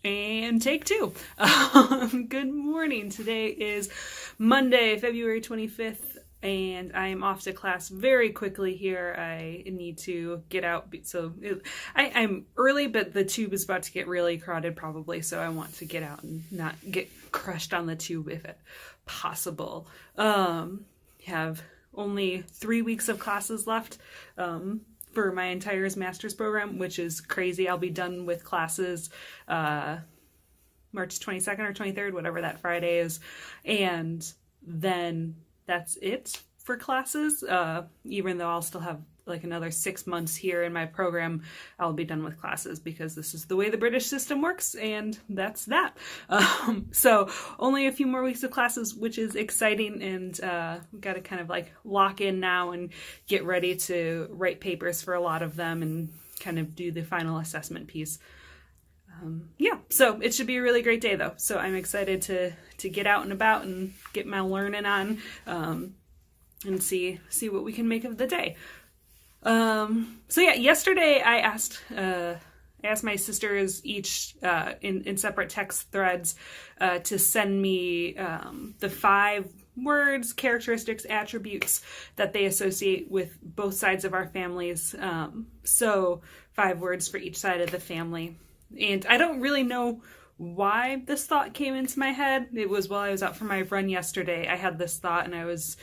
And take two. Good morning. Today is Monday, February 25th, and I am off to class very quickly here. I need to get out. I'm early, but the tube is about to get really crowded probably, so I want to get out and not get crushed on the tube if possible. Have only 3 weeks of classes left. For my entire master's program, which is crazy. I'll be done with classes March 22nd or 23rd, whatever that Friday is. And then that's it for classes. Even though I'll still have like another 6 months here in my program, I'll be done with classes because this is the way the British system works, and that's that. So only a few more weeks of classes, which is exciting, and we've got to kind of like lock in now and get ready to write papers for a lot of them and kind of do the final assessment piece. So it should be a really great day though. So I'm excited to get out and about and get my learning on, and see what we can make of the day. Yesterday I asked my sisters each in separate text threads to send me the 5 words, characteristics, attributes that they associate with both sides of our families. So 5 words for each side of the family. And I don't really know why this thought came into my head. It was while I was out for my run yesterday. I had this thought and I was,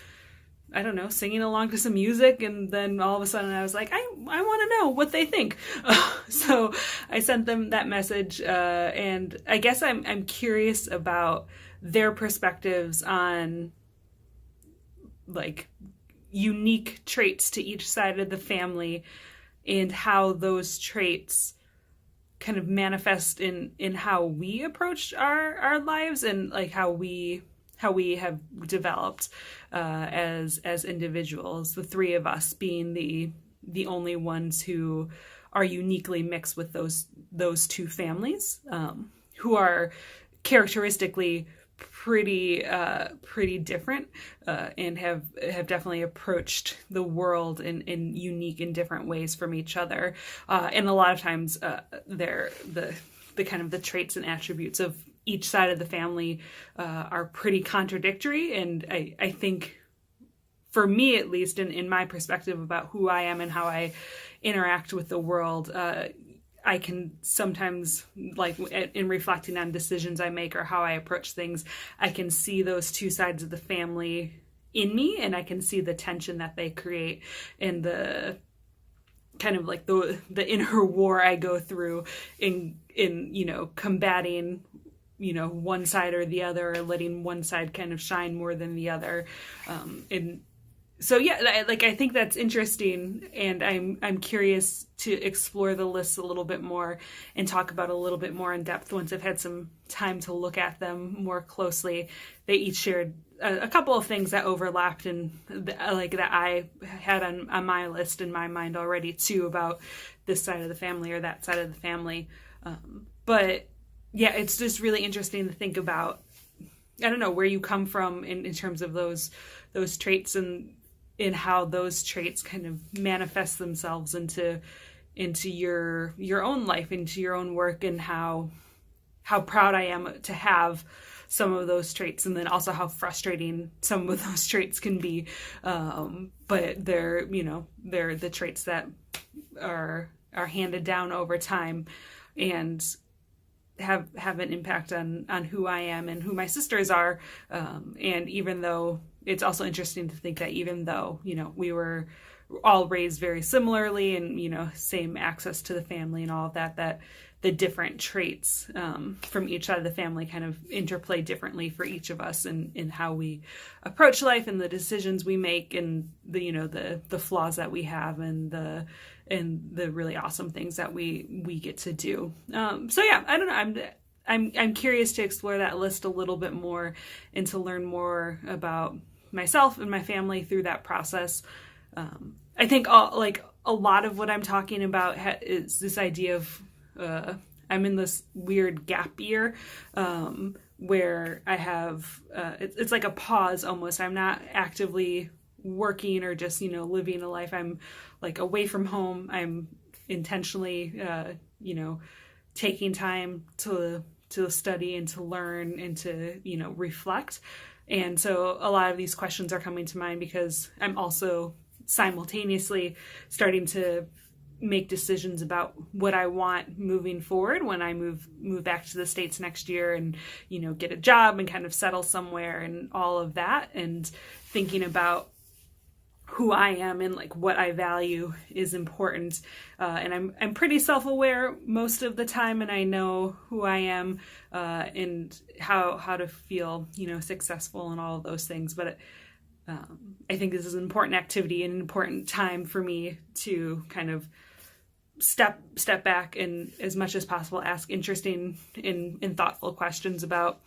I don't know, singing along to some music, and then all of a sudden I was like, I want to know what they think. So I sent them that message, and I guess I'm curious about their perspectives on like unique traits to each side of the family and how those traits kind of manifest in how we approach our lives and like how we have developed as individuals, the 3 of us being the only ones who are uniquely mixed with those 2 families, who are characteristically pretty different, and have definitely approached the world in unique and different ways from each other. And a lot of times they're the kind of the traits and attributes of each side of the family are pretty contradictory. And I think, for me at least, in my perspective about who I am and how I interact with the world, I can sometimes, like in reflecting on decisions I make or how I approach things, I can see those 2 sides of the family in me, and I can see the tension that they create and the kind of like the inner war I go through in combating one side or the other, or letting one side kind of shine more than the other. I think that's interesting, and I'm curious to explore the lists a little bit more and talk about a little bit more in depth once I've had some time to look at them more closely. They each shared a couple of things that overlapped and that I had on my list in my mind already too, about this side of the family or that side of the family. But yeah, it's just really interesting to think about, I don't know, where you come from in terms of those traits, and in how those traits kind of manifest themselves into your own life, into your own work, and how proud I am to have some of those traits, and then also how frustrating some of those traits can be. But they're the traits that are handed down over time and have an impact on who I am and who my sisters are. And even though it's also interesting to think that even though, we were all raised very similarly and, same access to the family and all of that, that the different traits from each side of the family kind of interplay differently for each of us in how we approach life and the decisions we make, and the flaws that we have, and the really awesome things that we get to do. I don't know. I'm curious to explore that list a little bit more and to learn more about myself and my family through that process. I think a lot of what I'm talking about is this idea of I'm in this weird gap year where I have it's like a pause almost. I'm not actively working or just living a life. I'm like away from home. I'm intentionally taking time to study and to learn and to, reflect. And so a lot of these questions are coming to mind because I'm also simultaneously starting to make decisions about what I want moving forward when I move back to the States next year and, get a job and kind of settle somewhere and all of that, and thinking about who I am and like what I value is important. And I'm pretty self-aware most of the time, and I know who I am and how to feel, successful and all of those things. But I think this is an important activity and an important time for me to kind of step back and, as much as possible, ask interesting and thoughtful questions about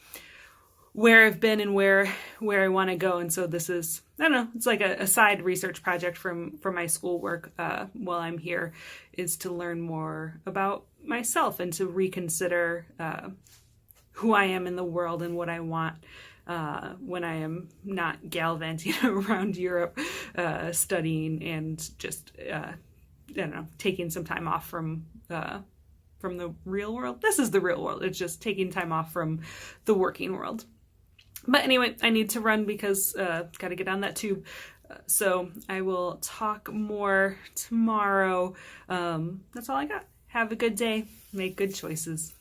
where I've been and where I want to go. And so this is, I don't know, it's like a side research project from my schoolwork while I'm here, is to learn more about myself and to reconsider who I am in the world and what I want when I am not gallivanting around Europe studying and just, I don't know, taking some time off from the real world. This is the real world. It's just taking time off from the working world. But anyway, I need to run because got to get on that tube. So I will talk more tomorrow. That's all I got. Have a good day. Make good choices.